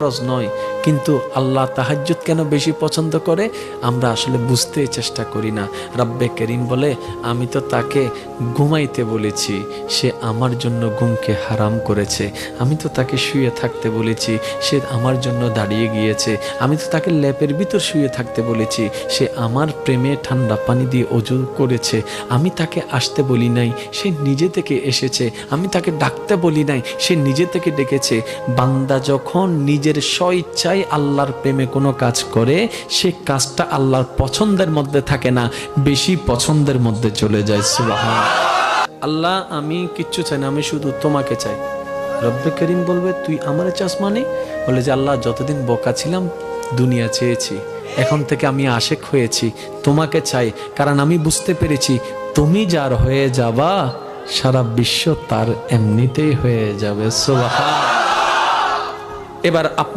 ফরজ নয়, কিন্তু আল্লাহ তাহাজ্জুদ কেন বেশি পছন্দ করে আমরা আসলে বুঝতে চেষ্টা করি না। রব্বে করিম বলে, আমি তো তাকে ঘুমাইতে বলেছি, সে আমার জন্য ঘুমকে হারাম করেছে। আমি তো তাকে শুয়ে থাকতে বলেছি, সে আমার জন্য দাঁড়িয়ে গিয়েছে। আমি তো তাকে ল্যাপের ভিতর শুয়ে থাকতে বলেছি, সে আমার প্রেমে ঠান্ডা পানি দিয়ে অজু করেছে। আমি তাকে আসতে বলি নাই, সে নিজে থেকে এসেছে। আমি তাকে ডাকতে বলি নাই, সে নিজে থেকে ডেকেছে। বান্দা যখন নিজের স্বইচ্ছায় আল্লাহর প্রেমে কোনো কাজ করে, সে কাজটা আল্লাহর পছন্দের মধ্যে থাকে না, বেশি পছন্দের মধ্যে চলে যায়। সুবহানাল্লাহ। আল্লাহ, আমি কিচ্ছু চাই না, আমি শুধু তোমাকে চাই। রব্বে করিম বলবে, তুই আমারে চাস মানে? বলে যে, আল্লাহ, যতদিন বোকা ছিলাম দুনিয়া চেয়েছি, এখন থেকে আমি আশেক হয়েছি, তোমাকে চাই। কারণ আমি বুঝতে পেরেছি তুমি যার হয়ে যাবা, সারা বিশ্ব তার এমনিতেই হয়ে যাবে। সুবহানাল্লাহ। এবার